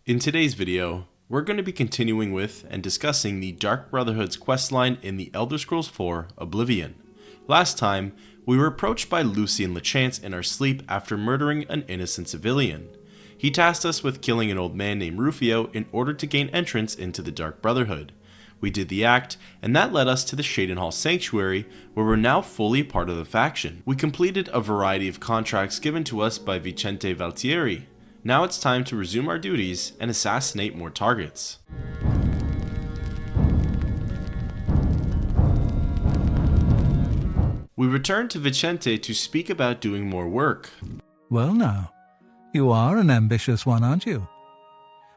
In today's video, we're going to be continuing with and discussing the Dark Brotherhood's questline in the Elder Scrolls IV Oblivion. Last time, we were approached by Lucien Lachance in our sleep after murdering an innocent civilian. He tasked us with killing an old man named Rufio in order to gain entrance into the Dark Brotherhood. We did the act, and that led us to the Shadenhall Sanctuary, where we're now fully part of the faction. We completed a variety of contracts given to us by Vicente Valtieri. Now it's time to resume our duties and assassinate more targets. We return to Vicente to speak about doing more work. Well now, you are an ambitious one, aren't you?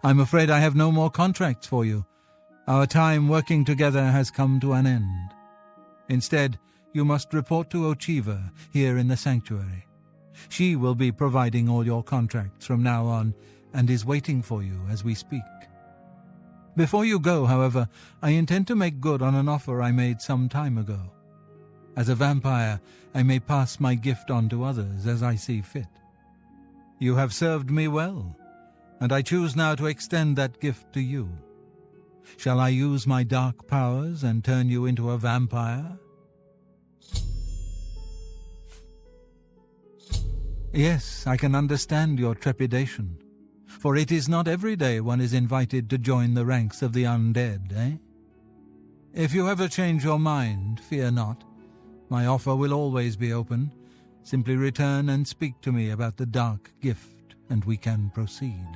I'm afraid I have no more contracts for you. Our time working together has come to an end. Instead, you must report to Ochiva here in the sanctuary. She will be providing all your contracts from now on and is waiting for you as we speak. Before you go, however, I intend to make good on an offer I made some time ago. As a vampire, I may pass my gift on to others as I see fit. You have served me well, and I choose now to extend that gift to you. Shall I use my dark powers and turn you into a vampire? Yes, I can understand your trepidation, for it is not every day one is invited to join the ranks of the undead, eh? If you ever change your mind, fear not. My offer will always be open. Simply return and speak to me about the dark gift, and we can proceed.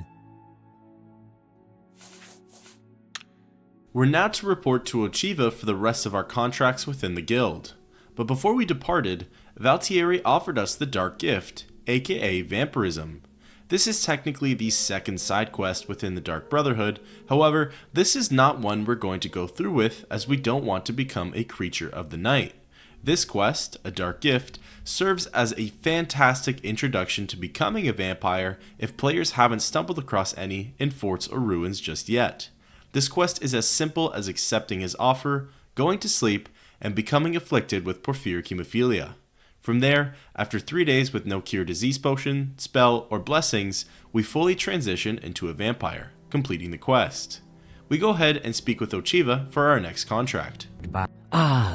We're now to report to Ochiva for the rest of our contracts within the guild. But before we departed, Valtieri offered us the dark gift, aka vampirism. This is technically the second side quest within the Dark Brotherhood, however, this is not one we're going to go through with as we don't want to become a creature of the night. This quest, a dark gift, serves as a fantastic introduction to becoming a vampire if players haven't stumbled across any in forts or ruins just yet. This quest is as simple as accepting his offer, going to sleep, and becoming afflicted with porphyric hemophilia. From there, after 3 days with no cure disease potion, spell, or blessings, we fully transition into a vampire, completing the quest. We go ahead and speak with Ochiva for our next contract.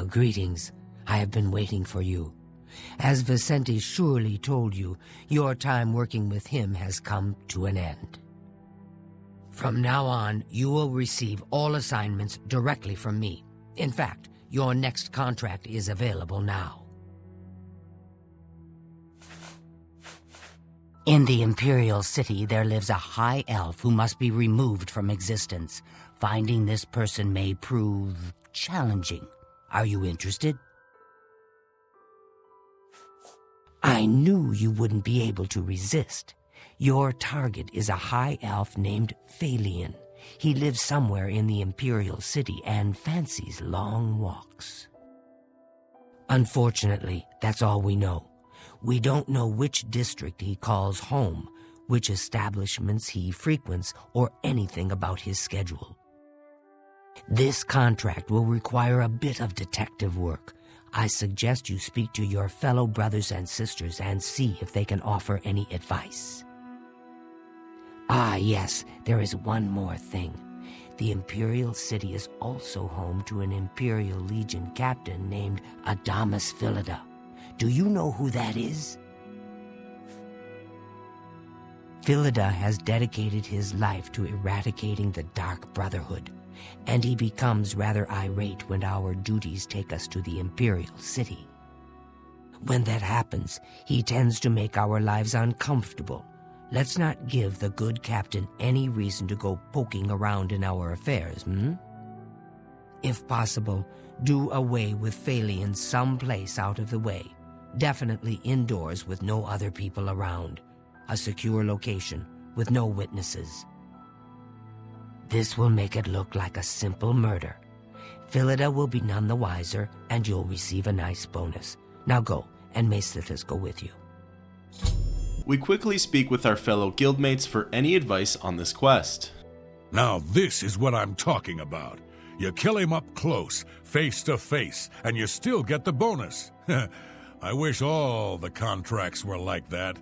Greetings. I have been waiting for you. As Vicente surely told you, your time working with him has come to an end. From now on, you will receive all assignments directly from me. In fact, your next contract is available now. In the Imperial City, there lives a high elf who must be removed from existence. Finding this person may prove challenging. Are you interested? I knew you wouldn't be able to resist. Your target is a high elf named Phalion. He lives somewhere in the Imperial City and fancies long walks. Unfortunately, that's all we know. We don't know which district he calls home, which establishments he frequents, or anything about his schedule. This contract will require a bit of detective work. I suggest you speak to your fellow brothers and sisters and see if they can offer any advice. Yes, there is one more thing. The Imperial City is also home to an Imperial Legion captain named Adamus Philida. Do you know who that is? Philida has dedicated his life to eradicating the Dark Brotherhood, and he becomes rather irate when our duties take us to the Imperial City. When that happens, he tends to make our lives uncomfortable. Let's not give the good captain any reason to go poking around in our affairs, If possible, do away with Phalion someplace out of the way. Definitely indoors with no other people around. A secure location with no witnesses. This will make it look like a simple murder. Philida will be none the wiser, and you'll receive a nice bonus. Now go, and may Sithis go with you. We quickly speak with our fellow guildmates for any advice on this quest. Now this is what I'm talking about. You kill him up close, face to face, and you still get the bonus. I wish all the contracts were like that.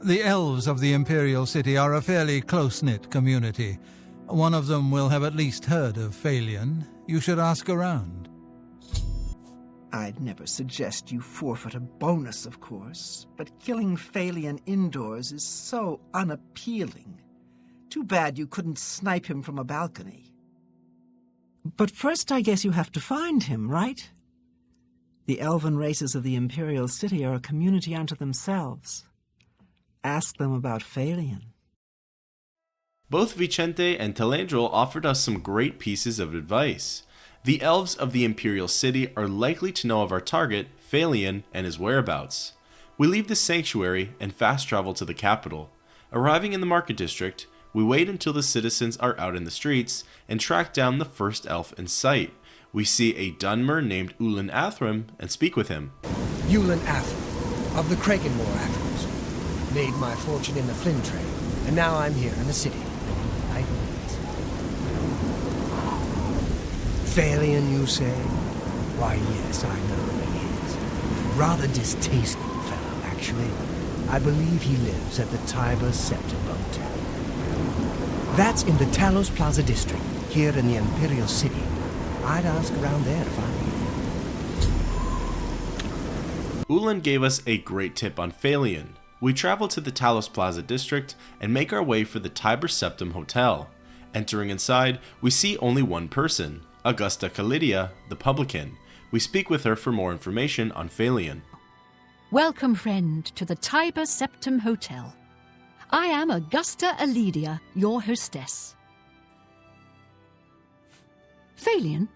The elves of the Imperial City are a fairly close-knit community. One of them will have at least heard of Phalion. You should ask around. I'd never suggest you forfeit a bonus, of course, but killing Phalion indoors is so unappealing. Too bad you couldn't snipe him from a balcony. But first I guess you have to find him, right? The elven races of the Imperial City are a community unto themselves. Ask them about Phalion. Both Vicente and Telandril offered us some great pieces of advice. The elves of the Imperial City are likely to know of our target, Phalion, and his whereabouts. We leave the sanctuary and fast travel to the capital. Arriving in the market district, we wait until the citizens are out in the streets and track down the first elf in sight. We see a Dunmer named Ulan Athram and speak with him. Ulan Athram, of the Krakenmore Athrams. Made my fortune in the Flynn trade, and now I'm here in the city. Phalion, you say? Why, yes, I know he is. Rather distasteful fellow, actually. I believe he lives at the Tiber Septim Hotel. That's in the Talos Plaza district, here in the Imperial City. I'd ask around there to find me. Ulan gave us a great tip on Phalion. We travel to the Talos Plaza district and make our way for the Tiber Septim Hotel. Entering inside, we see only one person, Augusta Calidia, the publican. We speak with her for more information on Phalion. Welcome, friend, to the Tiber Septim Hotel. I am Augusta Alidia, your hostess. Phalion?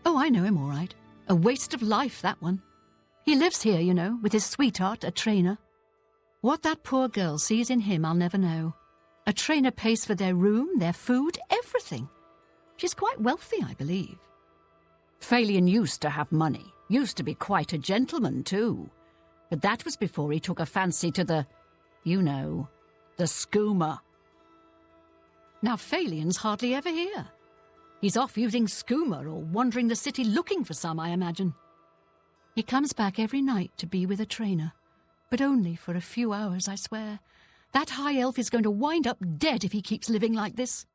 Oh, I know him all right. A waste of life, that one. He lives here, you know, with his sweetheart, a trainer. What that poor girl sees in him, I'll never know. A trainer pays for their room, their food, everything. She's quite wealthy, I believe. Phalion used to have money, used to be quite a gentleman, too. But that was before he took a fancy to the, you know, the skooma. Now Phalion's hardly ever here. He's off using skooma or wandering the city looking for some, I imagine. He comes back every night to be with a trainer, but only for a few hours, I swear. That high elf is going to wind up dead if he keeps living like this.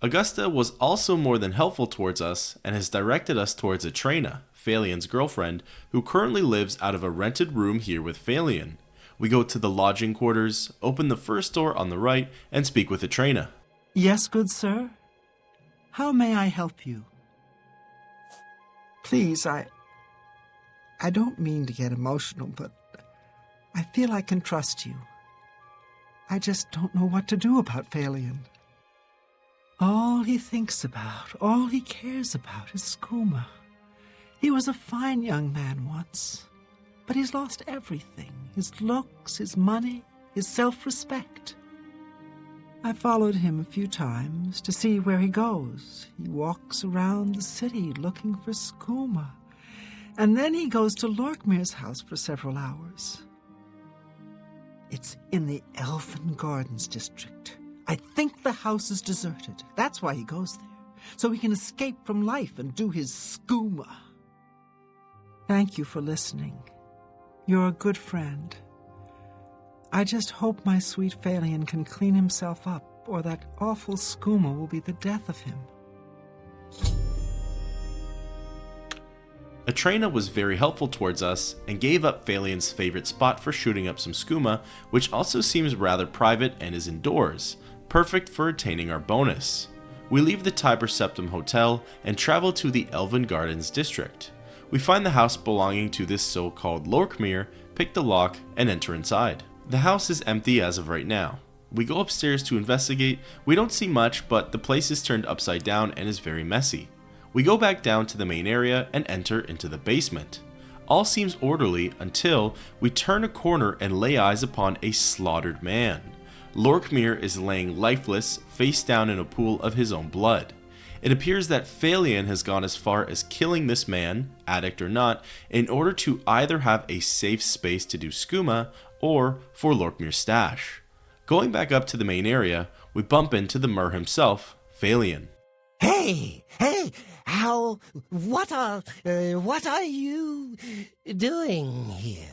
Augusta was also more than helpful towards us and has directed us towards Atrena, Phalion's girlfriend, who currently lives out of a rented room here with Phalion. We go to the lodging quarters, open the first door on the right, and speak with Atrena. Yes, good sir? How may I help you? Please, I don't mean to get emotional, but I feel I can trust you. I just don't know what to do about Phalion. All he thinks about, all he cares about is skooma. He was a fine young man once, but he's lost everything. His looks, his money, his self-respect. I followed him a few times to see where he goes. He walks around the city looking for skooma. And then he goes to Lorkmir's house for several hours. It's in the Elfin Gardens district. I think the house is deserted. That's why he goes there, so he can escape from life and do his skooma. Thank you for listening. You're a good friend. I just hope my sweet Phalion can clean himself up, or that awful skooma will be the death of him. Atrena was very helpful towards us and gave up Phalion's favorite spot for shooting up some skooma, which also seems rather private and is indoors, perfect for attaining our bonus. We leave the Tiber Septim Hotel and travel to the Elven Gardens district. We find the house belonging to this so-called Lorkmir, pick the lock, and enter inside. The house is empty as of right now. We go upstairs to investigate. We don't see much, but the place is turned upside down and is very messy. We go back down to the main area and enter into the basement. All seems orderly until we turn a corner and lay eyes upon a slaughtered man. Lorkmir is laying lifeless, face down in a pool of his own blood. It appears that Phalion has gone as far as killing this man, addict or not, in order to either have a safe space to do skooma or for Lorkmir's stash. Going back up to the main area, we bump into the Mer himself, Phalion. Hey! What are you doing here?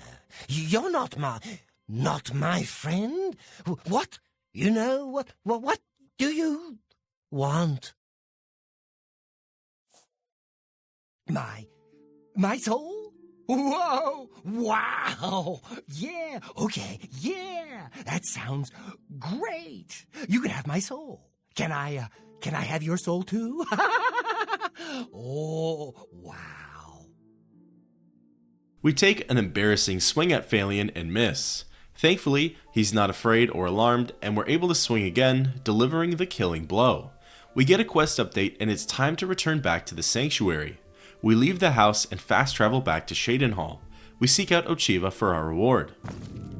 You're not my friend? What? What do you want? My soul? Whoa! Wow! Yeah! Okay, yeah! That sounds great! You can have my soul. Can I have your soul too? Oh, wow. We take an embarrassing swing at Phalion and miss. Thankfully, he's not afraid or alarmed, and we're able to swing again, delivering the killing blow. We get a quest update, and it's time to return back to the Sanctuary. We leave the house and fast travel back to Shadenhall. We seek out Ochiva for our reward.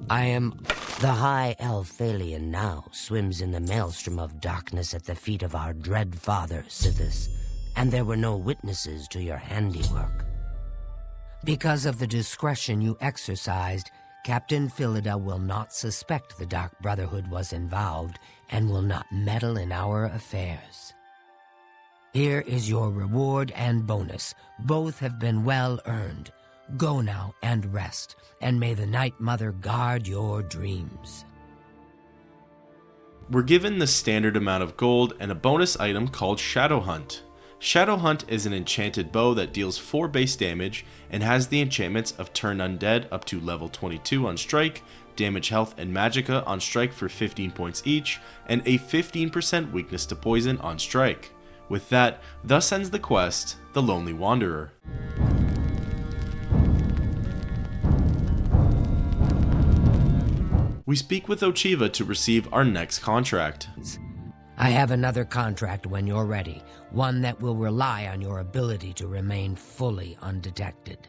I am the High Elf Phalion now, swims in the maelstrom of darkness at the feet of our dread father, Sithis, and there were no witnesses to your handiwork. Because of the discretion you exercised, Captain Philida will not suspect the Dark Brotherhood was involved and will not meddle in our affairs. Here is your reward and bonus. Both have been well earned. Go now and rest, and may the Night Mother guard your dreams. We're given the standard amount of gold and a bonus item called Shadow Hunt. Shadow Hunt is an enchanted bow that deals 4 base damage and has the enchantments of Turn Undead up to level 22 on strike, damage health and magicka on strike for 15 points each, and a 15% weakness to poison on strike. With that, thus ends the quest, The Lonely Wanderer. We speak with Ochiva to receive our next contract. I have another contract when you're ready, one that will rely on your ability to remain fully undetected.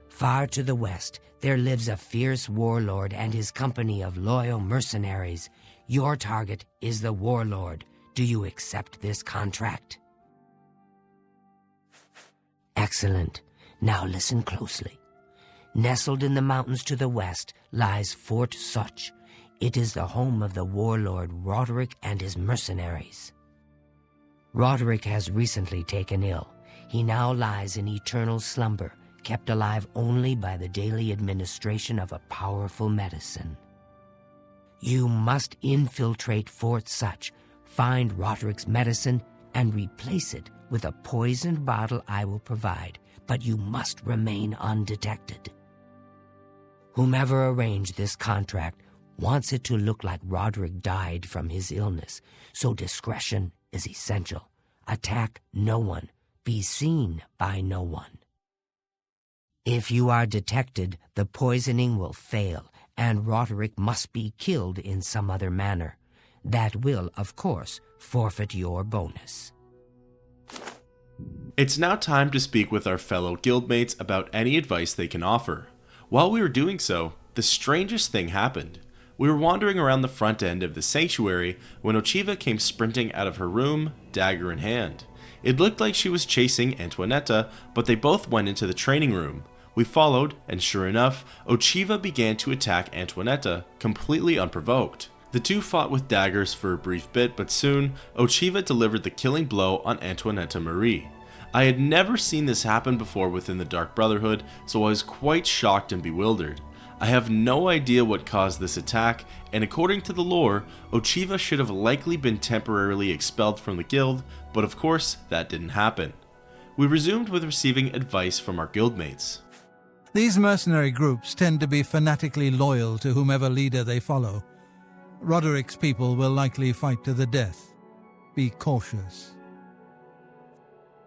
Far to the west, there lives a fierce warlord and his company of loyal mercenaries. Your target is the warlord. Do you accept this contract? Excellent. Now listen closely. Nestled in the mountains to the west lies Fort Such. It is the home of the warlord Roderick and his mercenaries. Roderick has recently taken ill. He now lies in eternal slumber, kept alive only by the daily administration of a powerful medicine. You must infiltrate Fort Such, find Roderick's medicine, and replace it with a poisoned bottle I will provide, but you must remain undetected. Whomever arranged this contract wants it to look like Roderick died from his illness, so discretion is essential. Attack no one. Be seen by no one. If you are detected, the poisoning will fail, and Roderick must be killed in some other manner. That will, of course, forfeit your bonus. It's now time to speak with our fellow guildmates about any advice they can offer. While we were doing so, the strangest thing happened. We were wandering around the front end of the sanctuary when Ochiva came sprinting out of her room, dagger in hand. It looked like she was chasing Antoinetta, but they both went into the training room. We followed, and sure enough, Ochiva began to attack Antoinetta, completely unprovoked. The two fought with daggers for a brief bit, but soon, Ochiva delivered the killing blow on Antoinetta Marie. I had never seen this happen before within the Dark Brotherhood, so I was quite shocked and bewildered. I have no idea what caused this attack, and according to the lore, Ochiva should have likely been temporarily expelled from the guild, but of course, that didn't happen. We resumed with receiving advice from our guildmates. These mercenary groups tend to be fanatically loyal to whomever leader they follow. Roderick's people will likely fight to the death. Be cautious.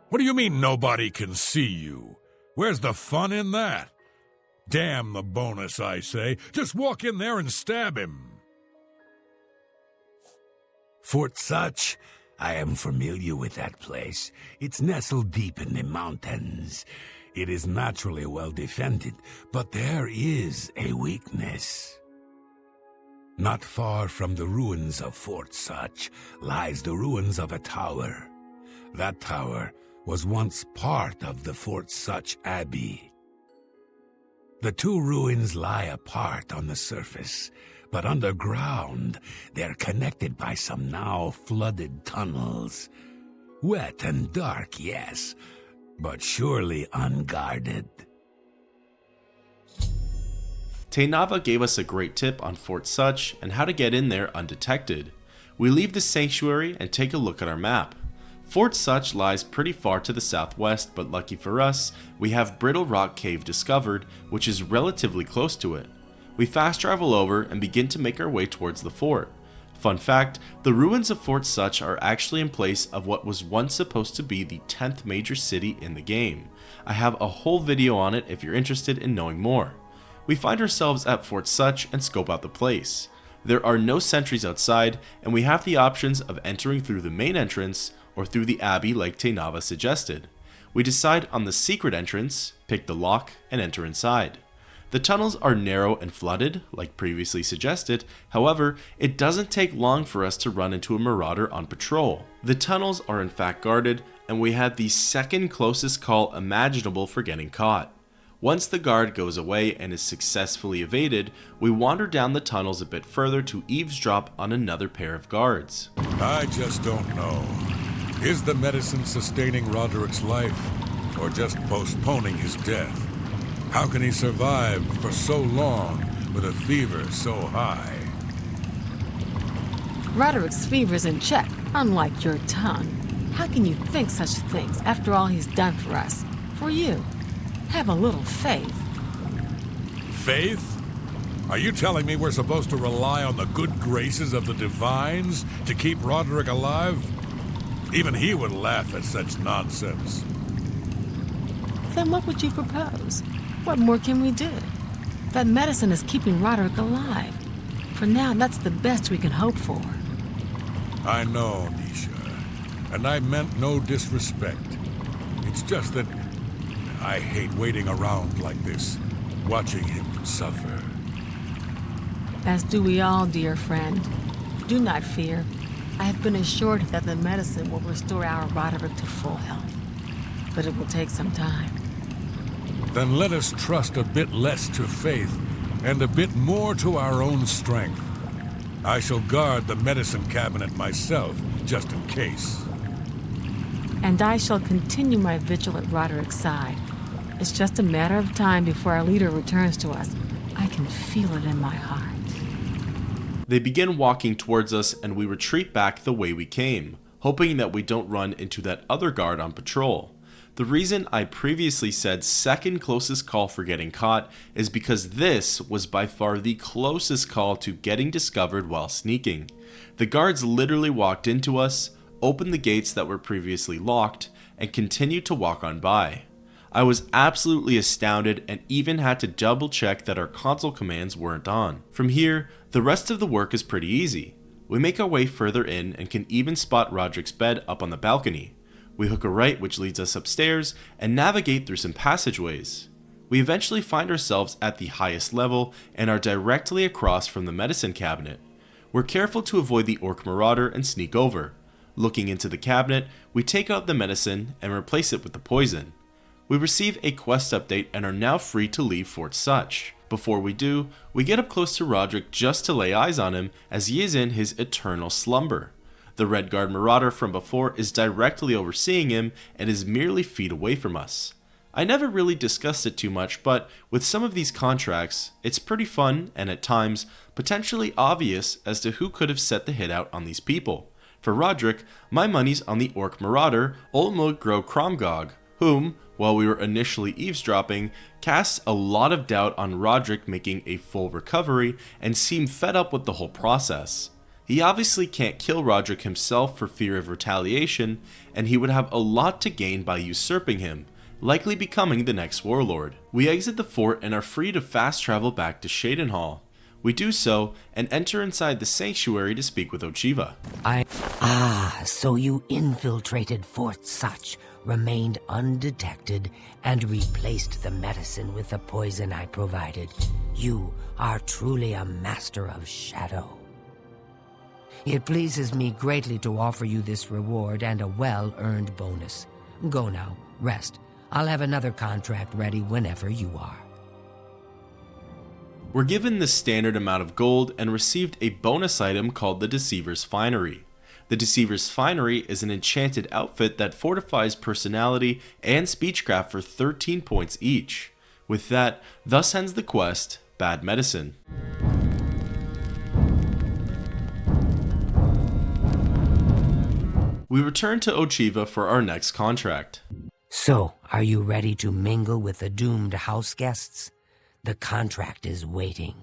What do you mean nobody can see you? Where's the fun in that? Damn the bonus, I say. Just walk in there and stab him. Fort Such, I am familiar with that place. It's nestled deep in the mountains. It is naturally well defended, but there is a weakness. Not far from the ruins of Fort Such lies the ruins of a tower. That tower was once part of the Fort Such Abbey. The two ruins lie apart on the surface, but underground they're connected by some now flooded tunnels. Wet and dark, yes, but surely unguarded. Tainava gave us a great tip on Fort Such and how to get in there undetected. We leave the sanctuary and take a look at our map. Fort Such lies pretty far to the southwest, but lucky for us, we have Brittle Rock Cave discovered, which is relatively close to it. We fast travel over and begin to make our way towards the fort. Fun fact, the ruins of Fort Such are actually in place of what was once supposed to be the 10th major city in the game. I have a whole video on it if you're interested in knowing more. We find ourselves at Fort Such and scope out the place. There are no sentries outside, and we have the options of entering through the main entrance or through the abbey like Tainava suggested. We decide on the secret entrance, pick the lock, and enter inside. The tunnels are narrow and flooded, like previously suggested, however, it doesn't take long for us to run into a marauder on patrol. The tunnels are in fact guarded, and we have the second closest call imaginable for getting caught. Once the guard goes away and is successfully evaded, we wander down the tunnels a bit further to eavesdrop on another pair of guards. I just don't know. Is the medicine sustaining Roderick's life, or just postponing his death? How can he survive for so long with a fever so high? Roderick's fever's in check, unlike your tongue. How can you think such things after all he's done for us? For you. Have a little faith. Faith? Are you telling me we're supposed to rely on the good graces of the divines to keep Roderick alive? Even he would laugh at such nonsense. Then what would you propose? What more can we do? That medicine is keeping Roderick alive. For now, that's the best we can hope for. I know, Nisha, and I meant no disrespect. It's just that I hate waiting around like this, watching him suffer. As do we all, dear friend. Do not fear. I have been assured that the medicine will restore our Roderick to full health. But it will take some time. Then let us trust a bit less to faith and a bit more to our own strength. I shall guard the medicine cabinet myself, just in case. And I shall continue my vigil at Roderick's side. It's just a matter of time before our leader returns to us. I can feel it in my heart. They begin walking towards us and we retreat back the way we came, hoping that we don't run into that other guard on patrol. The reason I previously said second closest call for getting caught is because this was by far the closest call to getting discovered while sneaking. The guards literally walked into us, opened the gates that were previously locked, and continued to walk on by. I was absolutely astounded and even had to double check that our console commands weren't on. From here, the rest of the work is pretty easy. We make our way further in and can even spot Roderick's bed up on the balcony. We hook a right which leads us upstairs and navigate through some passageways. We eventually find ourselves at the highest level and are directly across from the medicine cabinet. We're careful to avoid the orc marauder and sneak over. Looking into the cabinet, we take out the medicine and replace it with the poison. We receive a quest update and are now free to leave Fort Such. Before we do, we get up close to Roderick just to lay eyes on him as he is in his eternal slumber. The Red Guard Marauder from before is directly overseeing him and is merely feet away from us. I never really discussed it too much, but with some of these contracts, it's pretty fun and at times potentially obvious as to who could have set the hit out on these people. For Roderick, my money's on the Orc Marauder, Olmogro Kromgog, whom, while we were initially eavesdropping, casts a lot of doubt on Roderick making a full recovery and seemed fed up with the whole process. He obviously can't kill Roderick himself for fear of retaliation, and he would have a lot to gain by usurping him, likely becoming the next warlord. We exit the fort and are free to fast travel back to Shadenhall. We do so and enter inside the sanctuary to speak with Ochiva. So you infiltrated Fort Such, remained undetected, and replaced the medicine with the poison I provided. You are truly a master of shadow. It pleases me greatly to offer you this reward and a well-earned bonus. Go now, rest. I'll have another contract ready whenever you are. We're given the standard amount of gold and received a bonus item called the Deceiver's Finery. The Deceiver's Finery is an enchanted outfit that fortifies personality and speechcraft for 13 points each. With that, thus ends the quest, Bad Medicine. We return to Ochiva for our next contract. So, are you ready to mingle with the doomed house guests? The contract is waiting.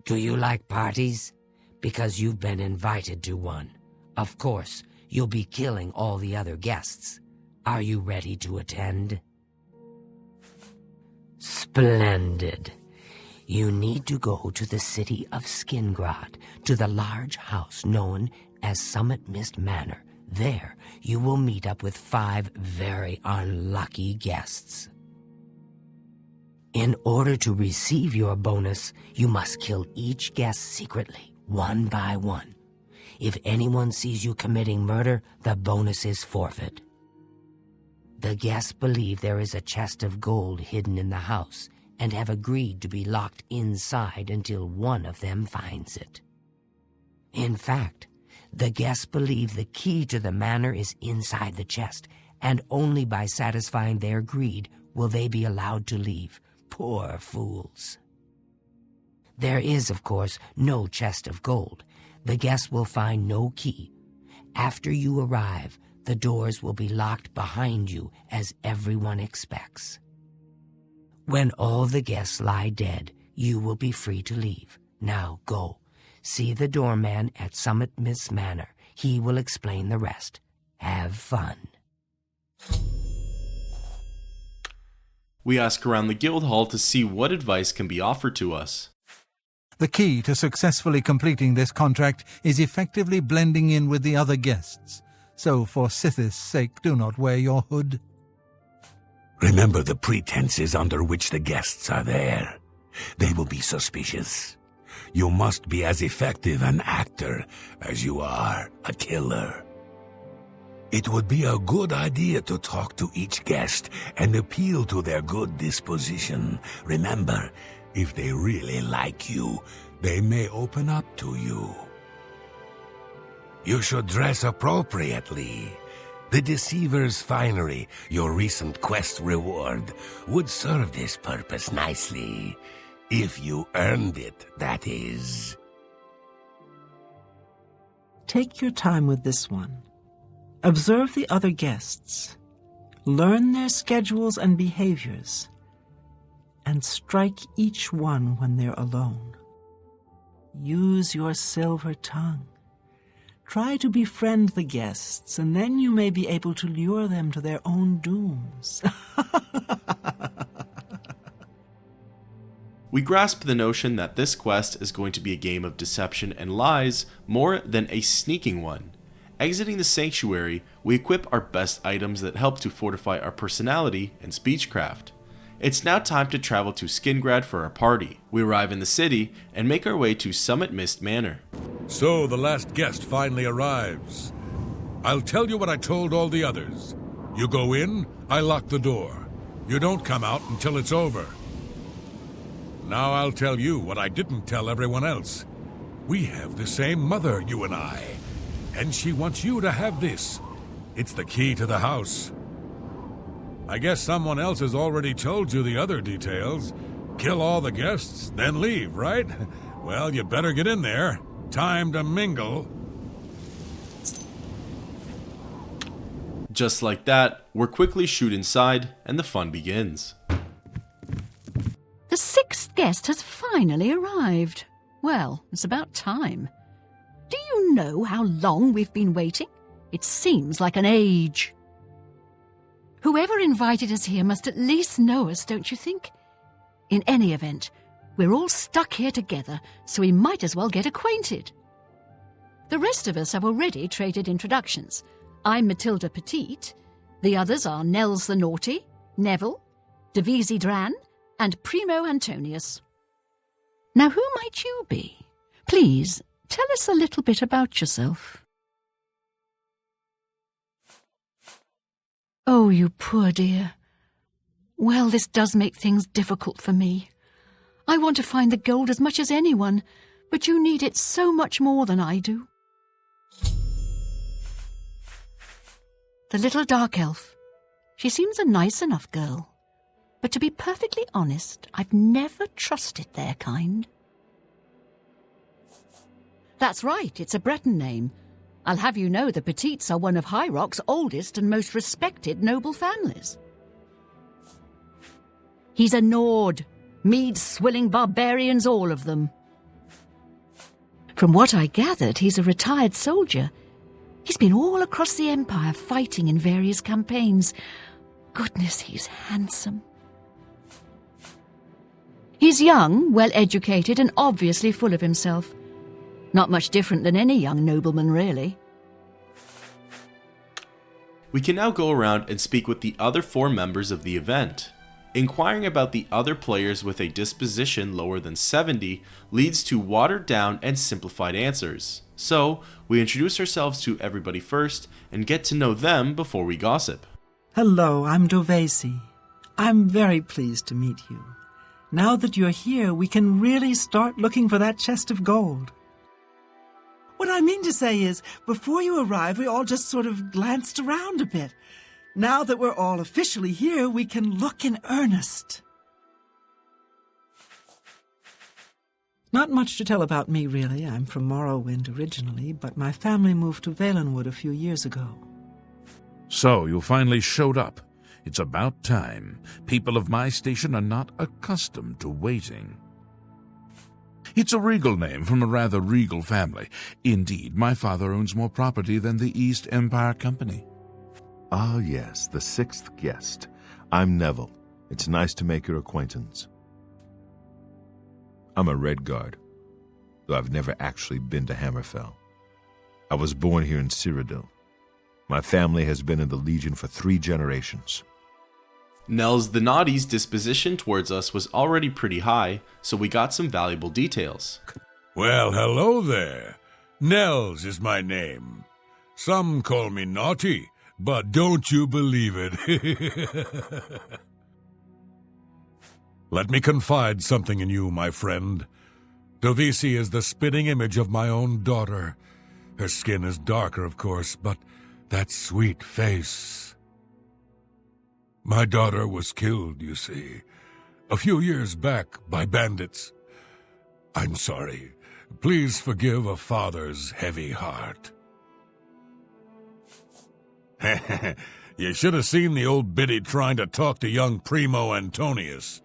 Do you like parties? Because you've been invited to one. Of course, you'll be killing all the other guests. Are you ready to attend? Splendid. You need to go to the city of Skingrad, to the large house known as Summit Mist Manor. There, you will meet up with 5 very unlucky guests. In order to receive your bonus, you must kill each guest secretly, one by one. If anyone sees you committing murder, the bonus is forfeit. The guests believe there is a chest of gold hidden in the house and have agreed to be locked inside until one of them finds it. In fact, the guests believe the key to the manor is inside the chest, and only by satisfying their greed will they be allowed to leave. Poor fools. There is, of course, no chest of gold. The guests will find no key. After you arrive, the doors will be locked behind you, as everyone expects. When all the guests lie dead, you will be free to leave. Now go. See the doorman at Summit Mist Manor. He will explain the rest. Have fun. We ask around the guild hall to see what advice can be offered to us. The key to successfully completing this contract is effectively blending in with the other guests. So for Sithis' sake, do not wear your hood. Remember the pretenses under which the guests are there. They will be suspicious. You must be as effective an actor as you are a killer. It would be a good idea to talk to each guest and appeal to their good disposition. Remember, if they really like you, they may open up to you. You should dress appropriately. The Deceiver's Finery, your recent quest reward, would serve this purpose nicely. If you earned it, that is. Take your time with this one. Observe the other guests. Learn their schedules and behaviors. And strike each one when they're alone. Use your silver tongue. Try to befriend the guests, and then you may be able to lure them to their own dooms. We grasp the notion that this quest is going to be a game of deception and lies more than a sneaking one. Exiting the sanctuary, we equip our best items that help to fortify our personality and speechcraft. It's now time to travel to Skingrad for our party. We arrive in the city and make our way to Summit Mist Manor. So the last guest finally arrives. I'll tell you what I told all the others. You go in, I lock the door. You don't come out until it's over. Now I'll tell you what I didn't tell everyone else. We have the same mother, you and I. And she wants you to have this. It's the key to the house. I guess someone else has already told you the other details. Kill all the guests, then leave, right? Well, you better get in there. Time to mingle. Just like that, we're quickly shooed inside, and the fun begins. The 6th guest has finally arrived. Well, it's about time. Do you know how long we've been waiting? It seems like an age. Whoever invited us here must at least know us, don't you think? In any event, we're all stuck here together, so we might as well get acquainted. The rest of us have already traded introductions. I'm Matilda Petite. The others are Nels the Naughty, Neville, Devisi Dran, and Primo Antonius. Now, who might you be? Please, tell us a little bit about yourself. Oh, you poor dear. Well, this does make things difficult for me. I want to find the gold as much as anyone, but you need it so much more than I do. The little dark elf. She seems a nice enough girl. But to be perfectly honest, I've never trusted their kind. That's right, it's a Breton name. I'll have you know the Petites are one of High Rock's oldest and most respected noble families. He's a Nord. Mead-swilling barbarians, all of them. From what I gathered, he's a retired soldier. He's been all across the Empire fighting in various campaigns. Goodness, he's handsome. He's young, well-educated, and obviously full of himself. Not much different than any young nobleman, really. We can now go around and speak with the other 4 members of the event. Inquiring about the other players with a disposition lower than 70 leads to watered down and simplified answers. So, we introduce ourselves to everybody first and get to know them before we gossip. Hello, I'm Dovesi. I'm very pleased to meet you. Now that you're here, we can really start looking for that chest of gold. What I mean to say is, before you arrived, we all just sort of glanced around a bit. Now that we're all officially here, we can look in earnest. Not much to tell about me, really. I'm from Morrowind originally, but my family moved to Valenwood a few years ago. So, you finally showed up. It's about time. People of my station are not accustomed to waiting. It's a regal name from a rather regal family. Indeed, my father owns more property than the East Empire Company. Ah, yes, the 6th guest. I'm Neville. It's nice to make your acquaintance. I'm a Red Guard, though I've never actually been to Hammerfell. I was born here in Cyrodiil. My family has been in the Legion for 3 generations. Nels the Naughty's disposition towards us was already pretty high, so we got some valuable details. Well, hello there. Nels is my name. Some call me Naughty, but don't you believe it. Let me confide something in you, my friend. Dovesi is the spitting image of my own daughter. Her skin is darker, of course, but that sweet face. My daughter was killed, you see, a few years back by bandits. I'm sorry. Please forgive a father's heavy heart. You should have seen the old biddy trying to talk to young Primo Antonius.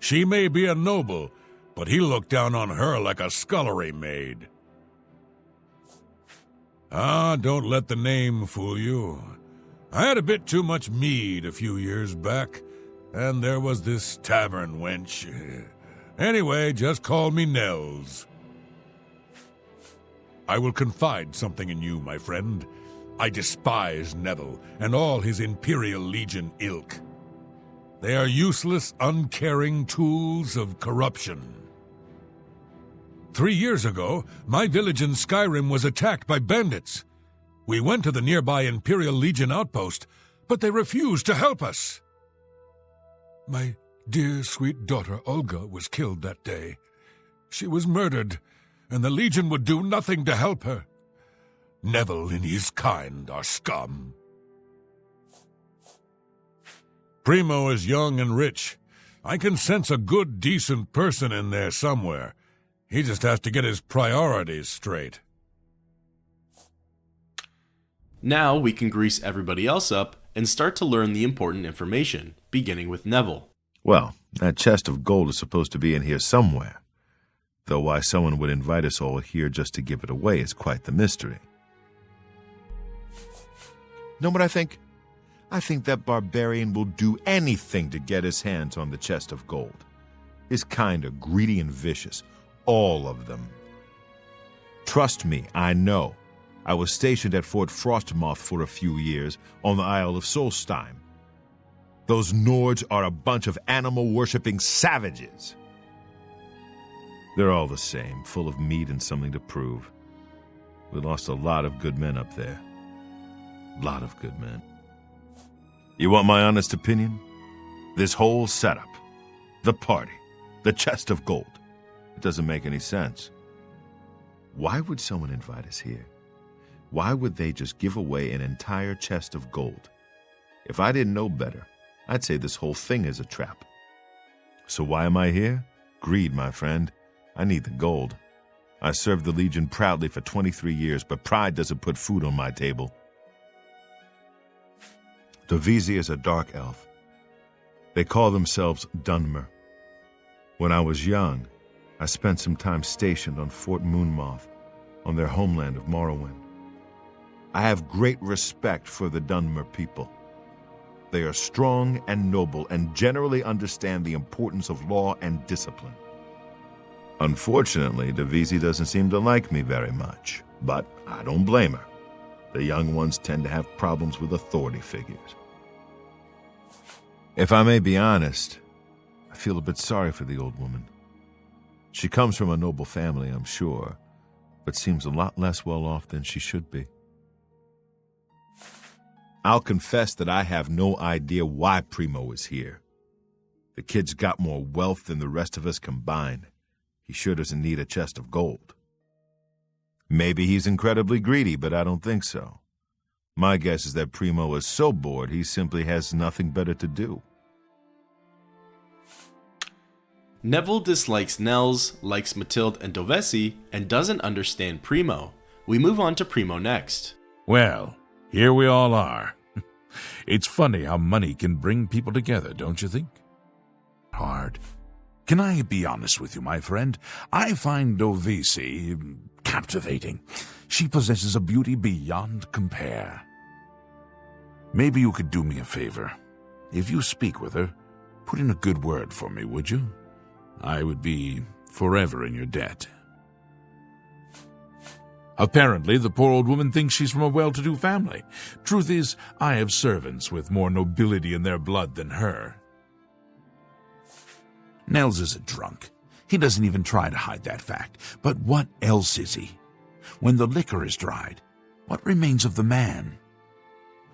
She may be a noble, but he looked down on her like a scullery maid. Ah, don't let the name fool you. I had a bit too much mead a few years back, and there was this tavern wench. Anyway, just call me Nels. I will confide something in you, my friend. I despise Neville and all his Imperial Legion ilk. They are useless, uncaring tools of corruption. 3 years ago, my village in Skyrim was attacked by bandits. We went to the nearby Imperial Legion outpost, but they refused to help us. My dear, sweet daughter Olga was killed that day. She was murdered, and the Legion would do nothing to help her. Neville and his kind are scum. Primo is young and rich. I can sense a good, decent person in there somewhere. He just has to get his priorities straight. Now we can grease everybody else up and start to learn the important information, beginning with Neville. Well, that chest of gold is supposed to be in here somewhere. Though why someone would invite us all here just to give it away is quite the mystery. Know what I think? I think that barbarian will do anything to get his hands on the chest of gold. His kind are greedy and vicious, all of them. Trust me, I know. I was stationed at Fort Frostmoth for a few years on the Isle of Solstheim. Those Nords are a bunch of animal-worshipping savages. They're all the same, full of meat and something to prove. We lost a lot of good men up there. A lot of good men. You want my honest opinion? This whole setup, the party, the chest of gold, it doesn't make any sense. Why would someone invite us here? Why would they just give away an entire chest of gold? If I didn't know better, I'd say this whole thing is a trap. So why am I here? Greed, my friend. I need the gold. I served the Legion proudly for 23 years, but pride doesn't put food on my table. Dovezi is a dark elf. They call themselves Dunmer. When I was young, I spent some time stationed on Fort Moonmoth, on their homeland of Morrowind. I have great respect for the Dunmer people. They are strong and noble and generally understand the importance of law and discipline. Unfortunately, Dovezi doesn't seem to like me very much, but I don't blame her. The young ones tend to have problems with authority figures. If I may be honest, I feel a bit sorry for the old woman. She comes from a noble family, I'm sure, but seems a lot less well off than she should be. I'll confess that I have no idea why Primo is here. The kid's got more wealth than the rest of us combined. He sure doesn't need a chest of gold. Maybe he's incredibly greedy, but I don't think so. My guess is that Primo is so bored he simply has nothing better to do. Neville dislikes Nels, likes Matilde and Dovezi, and doesn't understand Primo. We move on to Primo next. Well, here we all are. It's funny how money can bring people together, don't you think? Hard. Can I be honest with you, my friend? I find Dovezi captivating. She possesses a beauty beyond compare. Maybe you could do me a favor. If you speak with her, put in a good word for me, would you? I would be forever in your debt. Apparently, the poor old woman thinks she's from a well-to-do family. Truth is, I have servants with more nobility in their blood than her. Nels is a drunk. He doesn't even try to hide that fact. But what else is he? When the liquor is dried, what remains of the man?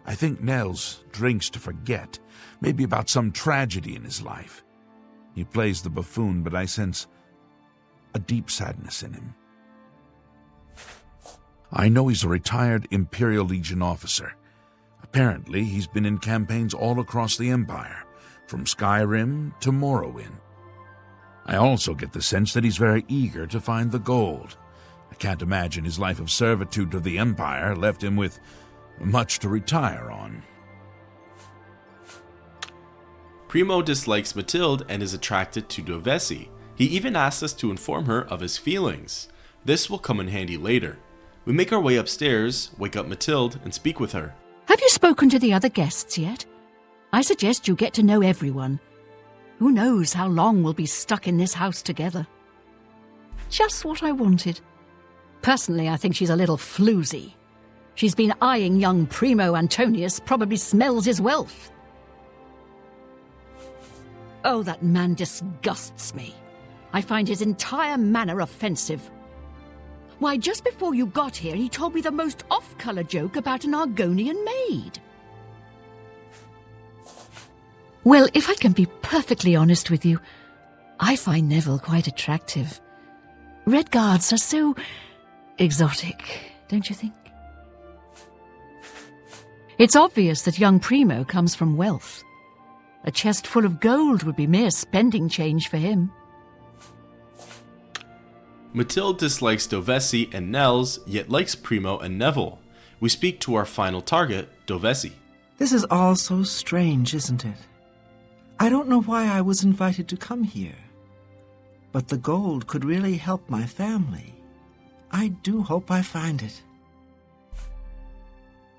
I think Nels drinks to forget, maybe about some tragedy in his life. He plays the buffoon, but I sense a deep sadness in him. I know he's a retired Imperial Legion officer. Apparently, he's been in campaigns all across the Empire, from Skyrim to Morrowind. I also get the sense that he's very eager to find the gold. I can't imagine his life of servitude to the Empire left him with much to retire on. Primo dislikes Matilde and is attracted to Dovezi. He even asks us to inform her of his feelings. This will come in handy later. We make our way upstairs, wake up Matilde, and speak with her. Have you spoken to the other guests yet? I suggest you get to know everyone. Who knows how long we'll be stuck in this house together. Just what I wanted. Personally, I think she's a little floozy. She's been eyeing young Primo Antonius, probably smells his wealth. Oh, that man disgusts me. I find his entire manner offensive. Why, just before you got here, he told me the most off-colour joke about an Argonian maid. Well, if I can be perfectly honest with you, I find Neville quite attractive. Red Guards are so exotic, don't you think? It's obvious that young Primo comes from wealth. A chest full of gold would be mere spending change for him. Matilde dislikes Dovezi and Nels, yet likes Primo and Neville. We speak to our final target, Dovezi. This is all so strange, isn't it? I don't know why I was invited to come here. But the gold could really help my family. I do hope I find it.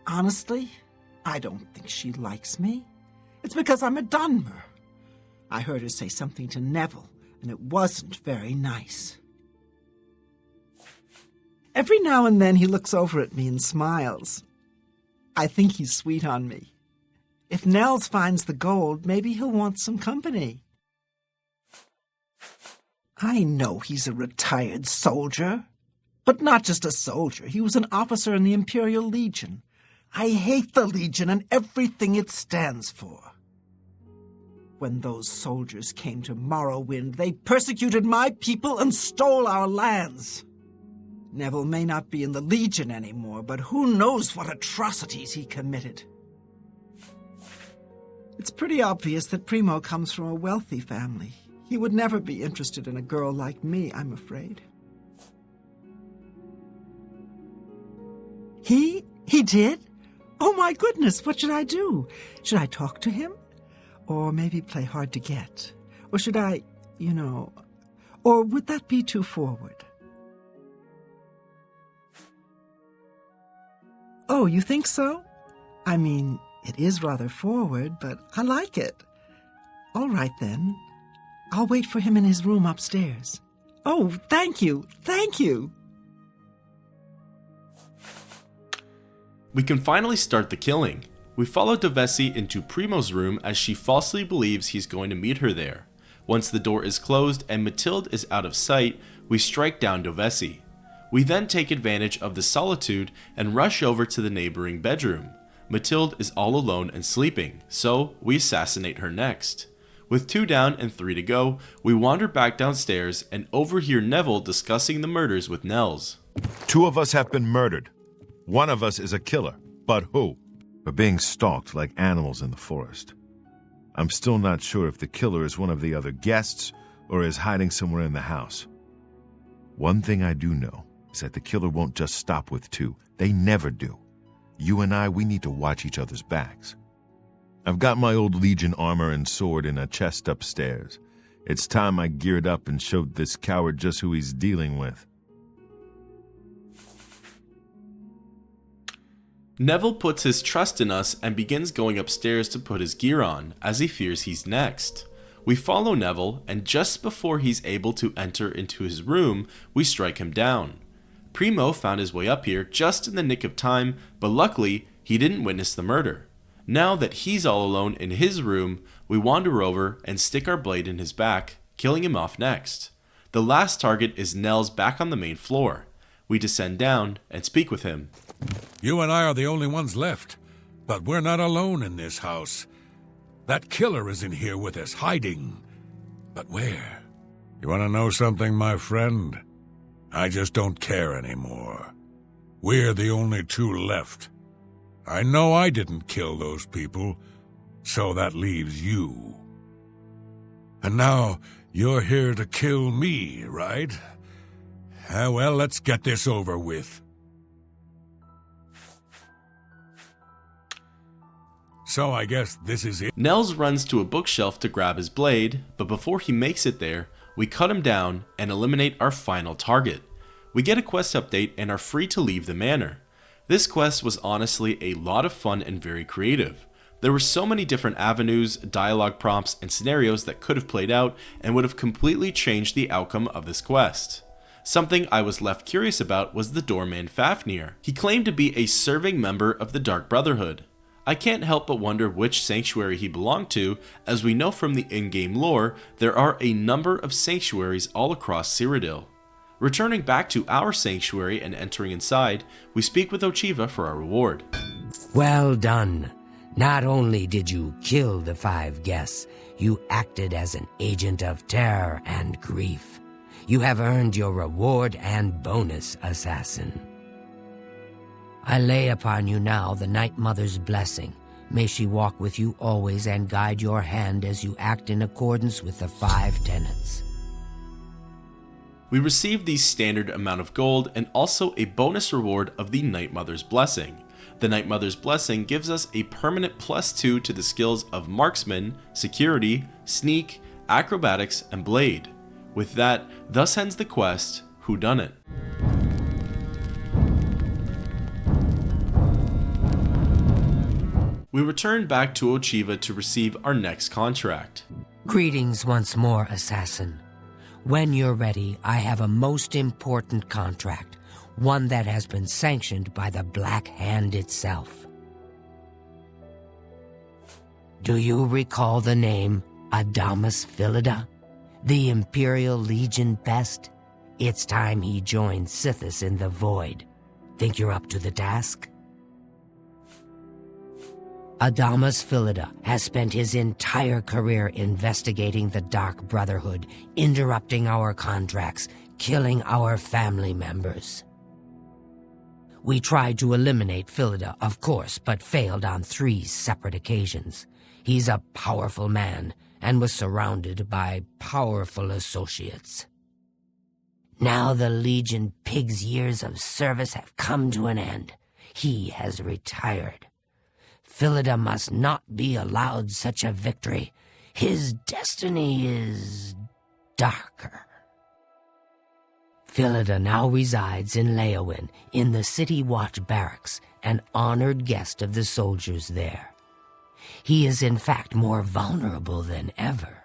Honestly, I don't think she likes me. It's because I'm a Dunmer. I heard her say something to Neville, and it wasn't very nice. Every now and then he looks over at me and smiles. I think he's sweet on me. If Nels finds the gold, maybe he'll want some company. I know he's a retired soldier, but not just a soldier. He was an officer in the Imperial Legion. I hate the Legion and everything it stands for. When those soldiers came to Morrowind, they persecuted my people and stole our lands. Neville may not be in the Legion anymore, but who knows what atrocities he committed. It's pretty obvious that Primo comes from a wealthy family. He would never be interested in a girl like me, I'm afraid. He did? Oh my goodness, what should I do? Should I talk to him? Or maybe play hard to get? Or should I, or would that be too forward? Oh, you think so? I mean, it is rather forward, but I like it. All right, then. I'll wait for him in his room upstairs. Oh, thank you, thank you. We can finally start the killing. We follow Dovesi into Primo's room as she falsely believes he's going to meet her there. Once the door is closed and Mathilde is out of sight, we strike down Dovesi. We then take advantage of the solitude and rush over to the neighboring bedroom. Mathilde is all alone and sleeping, so we assassinate her next. With 2 down and 3 to go, we wander back downstairs and overhear Neville discussing the murders with Nels. 2 of us have been murdered. 1 of us is a killer, but who? We're being stalked like animals in the forest. I'm still not sure if the killer is one of the other guests or is hiding somewhere in the house. One thing I do know is that the killer won't just stop with 2. They never do. You and I, we need to watch each other's backs. I've got my old Legion armor and sword in a chest upstairs. It's time I geared up and showed this coward just who he's dealing with. Neville puts his trust in us and begins going upstairs to put his gear on, as he fears he's next. We follow Neville, and just before he's able to enter into his room, we strike him down. Primo found his way up here just in the nick of time, but luckily, he didn't witness the murder. Now that he's all alone in his room, we wander over and stick our blade in his back, killing him off next. The last target is Nels back on the main floor. We descend down and speak with him. You and I are the only ones left, but we're not alone in this house. That killer is in here with us, hiding. But where? You want to know something, my friend? I just don't care anymore. We're the only 2 left. I know I didn't kill those people, so that leaves you. And now you're here to kill me, right? Well, let's get this over with. So I guess this is it. Nels runs to a bookshelf to grab his blade, but before he makes it there, we cut him down and eliminate our final target. We get a quest update and are free to leave the manor. This quest was honestly a lot of fun and very creative. There were so many different avenues, dialogue prompts, and scenarios that could have played out and would have completely changed the outcome of this quest. Something I was left curious about was the doorman Fafnir. He claimed to be a serving member of the Dark Brotherhood. I can't help but wonder which sanctuary he belonged to, as we know from the in-game lore, there are a number of sanctuaries all across Cyrodiil. Returning back to our sanctuary and entering inside, we speak with Ochiva for our reward. Well done. Not only did you kill the 5 guests, you acted as an agent of terror and grief. You have earned your reward and bonus, assassin. I lay upon you now the Night Mother's blessing. May she walk with you always and guide your hand as you act in accordance with the 5 tenets. We receive the standard amount of gold and also a bonus reward of the Night Mother's blessing. The Night Mother's blessing gives us a permanent +2 to the skills of Marksman, Security, Sneak, Acrobatics, and Blade. With that, thus ends the quest, Whodunit. We return back to Ochiva to receive our next contract. Greetings once more, assassin. When you're ready, I have a most important contract, one that has been sanctioned by the Black Hand itself. Do you recall the name Adamus Philida, the Imperial Legion best? It's time he joined Sithis in the Void. Think you're up to the task? Adamus Philida has spent his entire career investigating the Dark Brotherhood, interrupting our contracts, killing our family members. We tried to eliminate Philida, of course, but failed on 3 separate occasions. He's a powerful man, and was surrounded by powerful associates. Now the Legion Pig's years of service have come to an end. He has retired. Philida must not be allowed such a victory. His destiny is darker. Philida now resides in Leowin, in the City Watch Barracks, an honored guest of the soldiers there. He is in fact more vulnerable than ever.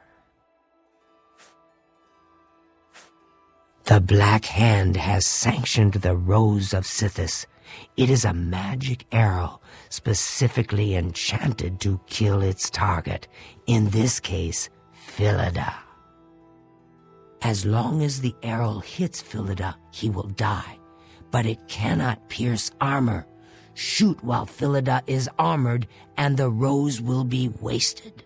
The Black Hand has sanctioned the Rose of Sithis. It is a magic arrow specifically enchanted to kill its target, in this case, Philida. As long as the arrow hits Philida, he will die, but it cannot pierce armor. Shoot while Philida is armored, and the rose will be wasted.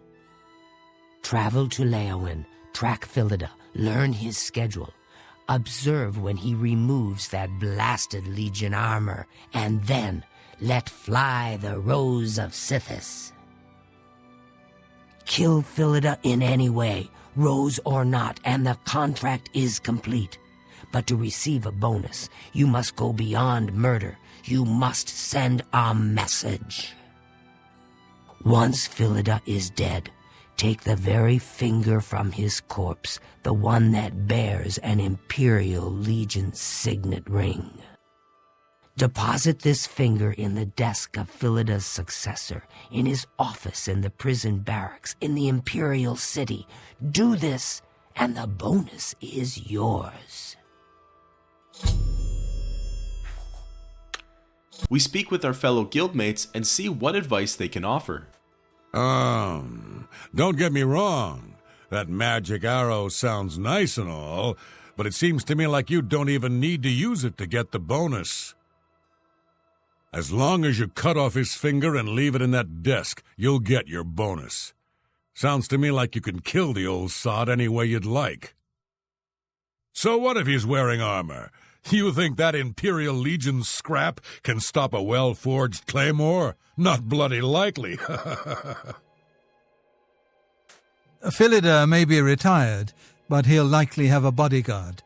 Travel to Leowin, track Philida, learn his schedule. Observe when he removes that blasted Legion armor, and then let fly the Rose of Sithis. Kill Philida in any way, rose or not, and the contract is complete. But to receive a bonus, you must go beyond murder. You must send a message. Once Philida is dead, take the very finger from his corpse, the one that bears an Imperial Legion signet ring. Deposit this finger in the desk of Philida's successor, in his office in the prison barracks, in the Imperial City. Do this, and the bonus is yours. We speak with our fellow guildmates and see what advice they can offer. Don't get me wrong. That magic arrow sounds nice and all, but it seems to me like you don't even need to use it to get the bonus. As long as you cut off his finger and leave it in that desk, you'll get your bonus. Sounds to me like you can kill the old sod any way you'd like. So what if he's wearing armor? You think that Imperial Legion scrap can stop a well-forged claymore? Not bloody likely. Philida may be retired, but he'll likely have a bodyguard,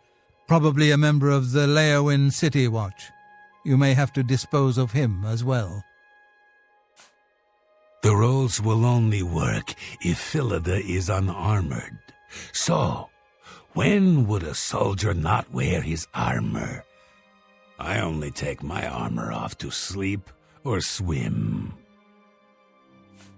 probably a member of the Leowin City Watch. You may have to dispose of him as well. The roles will only work if Philida is unarmored. So, when would a soldier not wear his armor? I only take my armor off to sleep or swim.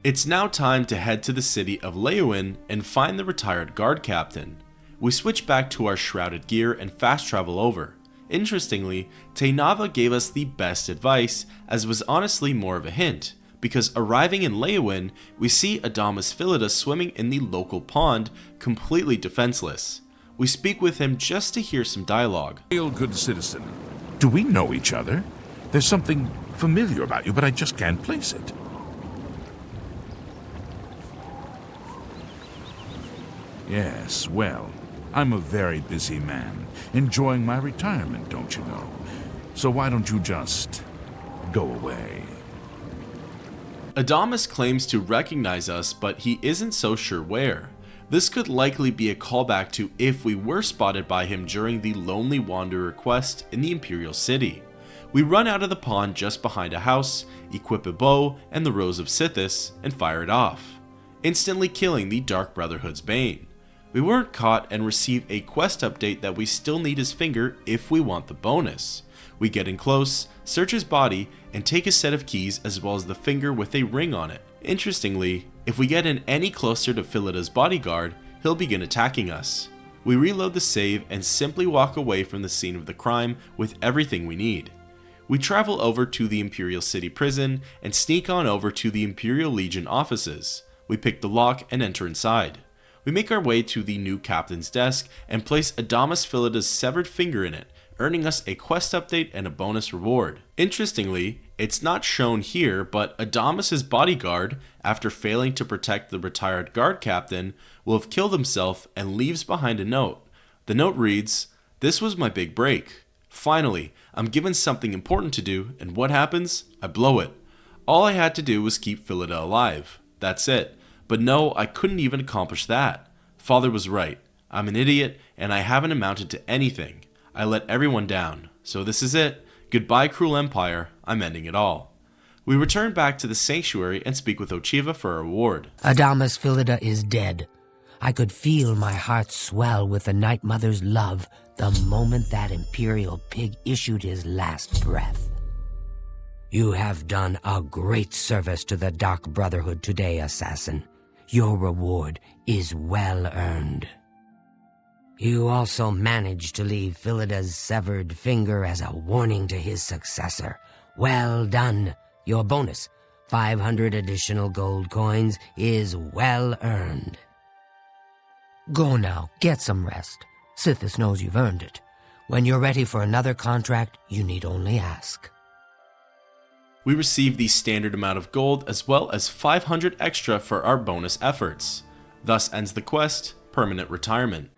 It's now time to head to the city of Leowin and find the retired guard captain. We switch back to our shrouded gear and fast travel over. Interestingly, Tainava gave us the best advice, as was honestly more of a hint, because arriving in Leowin, we see Adamus Philida swimming in the local pond, completely defenseless. We speak with him just to hear some dialogue. Hail, good citizen. Do we know each other? There's something familiar about you, but I just can't place it. Yes, well, I'm a very busy man, enjoying my retirement, don't you know? So why don't you just go away? Adamus claims to recognize us, but he isn't so sure where. This could likely be a callback to if we were spotted by him during the Lonely Wanderer quest in the Imperial City. We run out of the pond just behind a house, equip a bow and the Rose of Sithis, and fire it off, instantly killing the Dark Brotherhood's Bane. We weren't caught and receive a quest update that we still need his finger if we want the bonus. We get in close, search his body, and take a set of keys as well as the finger with a ring on it. Interestingly, if we get in any closer to Philida's bodyguard, he'll begin attacking us. We reload the save and simply walk away from the scene of the crime with everything we need. We travel over to the Imperial City prison and sneak on over to the Imperial Legion offices. We pick the lock and enter inside. We make our way to the new captain's desk and place Adamus Philida's severed finger in it, earning us a quest update and a bonus reward. Interestingly, it's not shown here, but Adamus's bodyguard, after failing to protect the retired guard captain, will have killed himself and leaves behind a note. The note reads, "This was my big break. Finally, I'm given something important to do, and what happens? I blow it. All I had to do was keep Philida alive. That's it. But no, I couldn't even accomplish that. Father was right. I'm an idiot, and I haven't amounted to anything. I let everyone down. So this is it. Goodbye, cruel empire. I'm ending it all. We return back to the sanctuary and speak with Ochiva for a reward. Adamas Philida is dead. I could feel my heart swell with the Night Mother's love the moment that Imperial pig issued his last breath. You have done a great service to the Dark Brotherhood today, Assassin. Your reward is well earned. You also managed to leave Philida's severed finger as a warning to his successor. Well done. Your bonus, 500 additional gold coins, is well earned. Go now, get some rest. Sithis knows you've earned it. When you're ready for another contract, you need only ask. We receive the standard amount of gold as well as 500 extra for our bonus efforts. Thus ends the quest, Permanent Retirement.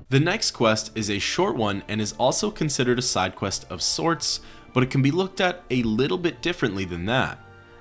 The next quest is a short one and is also considered a side quest of sorts, but it can be looked at a little bit differently than that.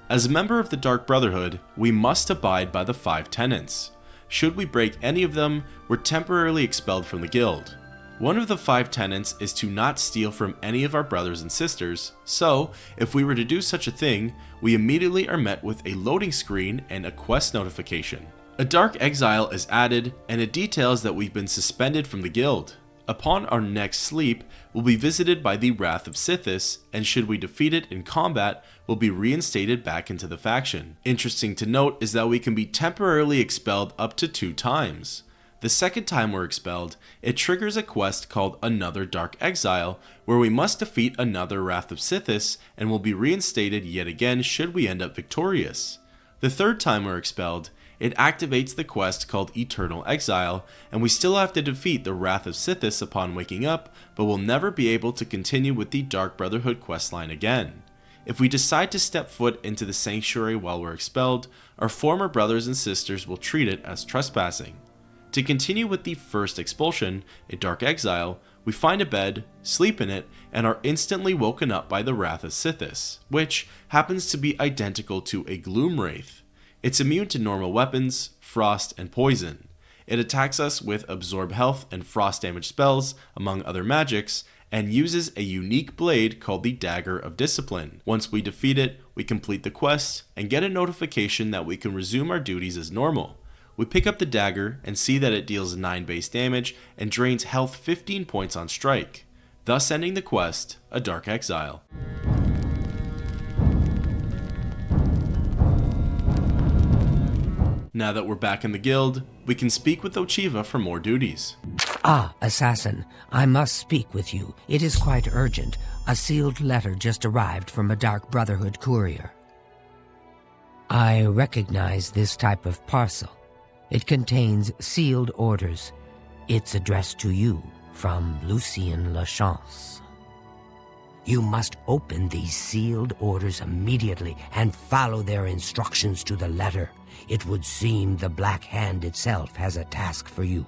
As a member of the Dark Brotherhood, we must abide by the 5 tenets. Should we break any of them, we're temporarily expelled from the guild. One of the 5 tenets is to not steal from any of our brothers and sisters, so if we were to do such a thing, we immediately are met with a loading screen and a quest notification. A dark exile is added, and it details that we've been suspended from the guild. Upon our next sleep, we'll be visited by the Wrath of Sithis, and should we defeat it in combat, we'll be reinstated back into the faction. Interesting to note is that we can be temporarily expelled up to 2 times. The second time we're expelled, it triggers a quest called Another Dark Exile, where we must defeat another Wrath of Sithis, and will be reinstated yet again should we end up victorious. The third time we're expelled, it activates the quest called Eternal Exile, and we still have to defeat the Wrath of Sithis upon waking up, but we'll never be able to continue with the Dark Brotherhood questline again. If we decide to step foot into the sanctuary while we're expelled, our former brothers and sisters will treat it as trespassing. To continue with the first expulsion, a Dark Exile, we find a bed, sleep in it, and are instantly woken up by the Wrath of Sithis, which happens to be identical to a Gloom Wraith. It's immune to normal weapons, frost, and poison. It attacks us with absorb health and frost damage spells, among other magics, and uses a unique blade called the Dagger of Discipline. Once we defeat it, we complete the quest, and get a notification that we can resume our duties as normal. We pick up the dagger and see that it deals 9 base damage and drains health 15 points on strike, thus ending the quest, A Dark Exile. Now that we're back in the guild, we can speak with Ochiva for more duties. Ah, Assassin, I must speak with you. It is quite urgent. A sealed letter just arrived from a Dark Brotherhood courier. I recognize this type of parcel. It contains sealed orders. It's addressed to you from Lucien Lachance. You must open these sealed orders immediately and follow their instructions to the letter. It would seem the Black Hand itself has a task for you.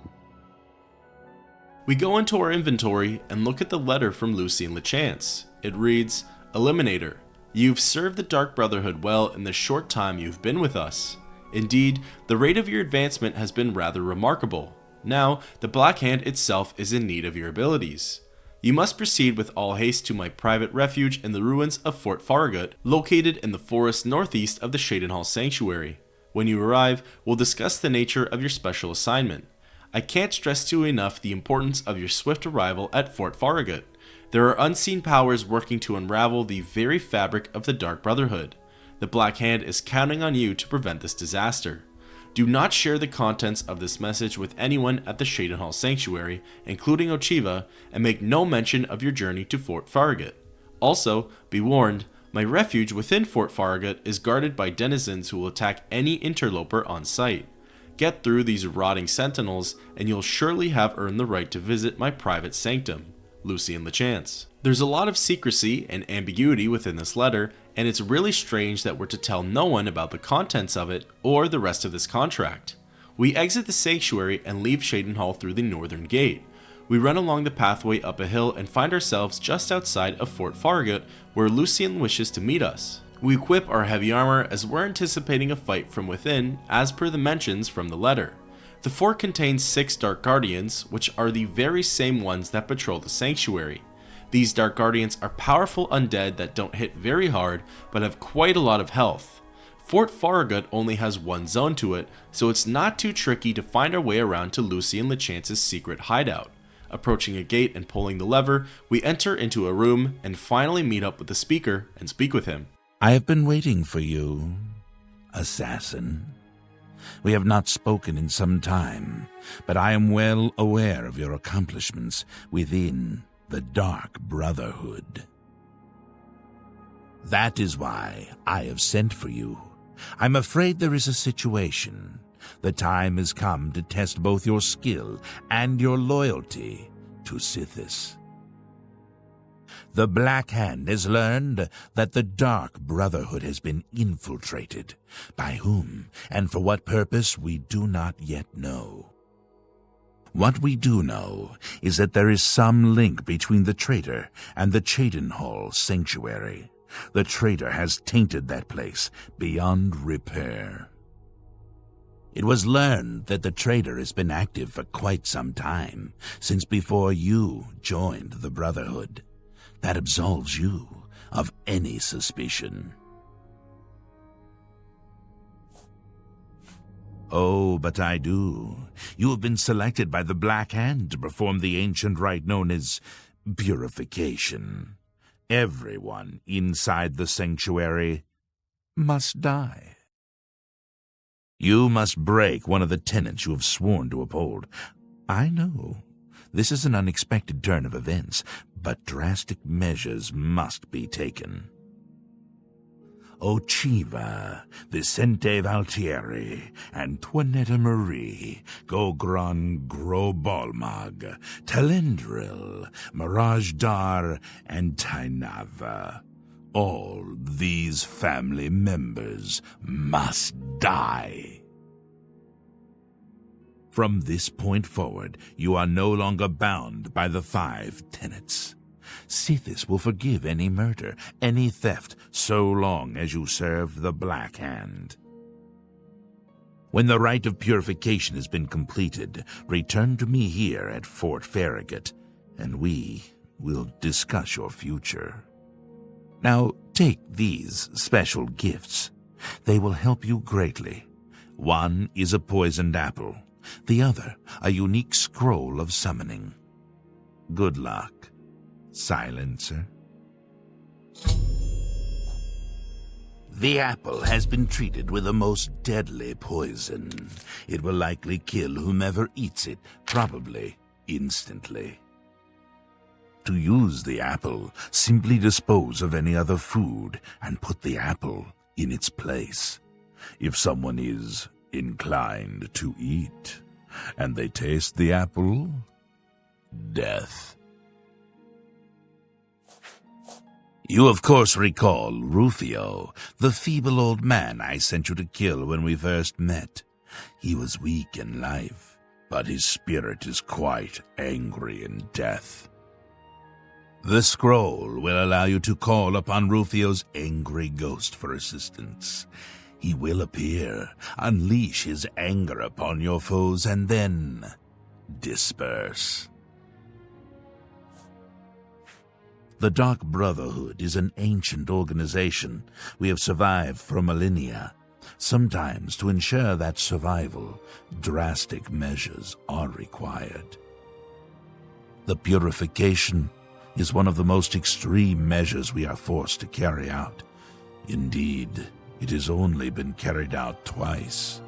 We go into our inventory and look at the letter from Lucien Lachance. It reads, Eliminator, you've served the Dark Brotherhood well in the short time you've been with us. Indeed, the rate of your advancement has been rather remarkable. Now, the Black Hand itself is in need of your abilities. You must proceed with all haste to my private refuge in the ruins of Fort Farragut, located in the forest northeast of the Shadenhall Sanctuary. When you arrive, we'll discuss the nature of your special assignment. I can't stress to you enough the importance of your swift arrival at Fort Farragut. There are unseen powers working to unravel the very fabric of the Dark Brotherhood. The Black Hand is counting on you to prevent this disaster. Do not share the contents of this message with anyone at the Shadenhall Sanctuary, including Ochiva, and make no mention of your journey to Fort Farragut. Also, be warned, my refuge within Fort Farragut is guarded by denizens who will attack any interloper on sight. Get through these rotting sentinels, and you'll surely have earned the right to visit my private sanctum. Lucien Lachance. There's a lot of secrecy and ambiguity within this letter, and it's really strange that we're to tell no one about the contents of it or the rest of this contract. We exit the sanctuary and leave Cheydinhal through the northern gate. We run along the pathway up a hill and find ourselves just outside of Fort Farragut, where Lucien wishes to meet us. We equip our heavy armor as we're anticipating a fight from within, as per the mentions from the letter. The fort contains 6 Dark Guardians, which are the very same ones that patrol the sanctuary. These Dark Guardians are powerful undead that don't hit very hard, but have quite a lot of health. Fort Farragut only has one zone to it, so it's not too tricky to find our way around to Lucien Lechance's secret hideout. Approaching a gate and pulling the lever, we enter into a room and finally meet up with the speaker and speak with him. I have been waiting for you, assassin. We have not spoken in some time, but I am well aware of your accomplishments within the Dark Brotherhood. That is why I have sent for you. I'm afraid there is a situation. The time has come to test both your skill and your loyalty to Sithis. The Black Hand has learned that the Dark Brotherhood has been infiltrated. By whom and for what purpose we do not yet know. What we do know is that there is some link between the traitor and the Cheydinhal sanctuary. The traitor has tainted that place beyond repair. It was learned that the traitor has been active for quite some time, since before you joined the Brotherhood. That absolves you of any suspicion. Oh, but I do. You have been selected by the Black Hand to perform the ancient rite known as purification. Everyone inside the sanctuary must die. You must break one of the tenets you have sworn to uphold. I know. This is an unexpected turn of events, but drastic measures must be taken. Ochiva, Vicente Valtieri, Antoinetta Marie, Gogron Grobalmag, Telendril, Mirage Dar, and Tainava. All these family members must die. From this point forward, you are no longer bound by the 5 tenets. Sithis will forgive any murder, any theft, so long as you serve the Black Hand. When the rite of purification has been completed, return to me here at Fort Farragut, and we will discuss your future. Now, take these special gifts. They will help you greatly. One is a poisoned apple. The other, a unique scroll of summoning. Good luck, Silencer. The apple has been treated with a most deadly poison. It will likely kill whomever eats it, probably instantly. To use the apple, simply dispose of any other food and put the apple in its place. If someone is inclined to eat, and they taste the apple, death. You of course recall Rufio, the feeble old man I sent you to kill when we first met. He was weak in life, but his spirit is quite angry in death. The scroll will allow you to call upon Rufio's angry ghost for assistance. He will appear, unleash his anger upon your foes, and then disperse. The Dark Brotherhood is an ancient organization. We have survived for millennia. Sometimes, to ensure that survival, drastic measures are required. The purification is one of the most extreme measures we are forced to carry out. Indeed, it has only been carried out twice.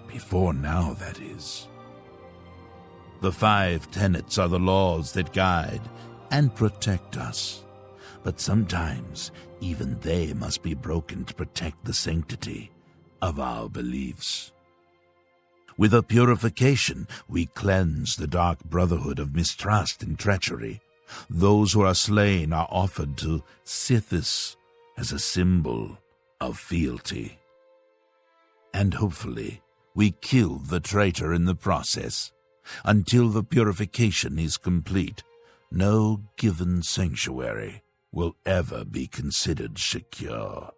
Before now, that is. The 5 tenets are the laws that guide and protect us. But sometimes, even they must be broken to protect the sanctity of our beliefs. With a purification, we cleanse the Dark Brotherhood of mistrust and treachery. Those who are slain are offered to Sithis as a symbol of fealty. And hopefully, We kill the traitor in the process. Until the purification is complete, no given sanctuary will ever be considered secure.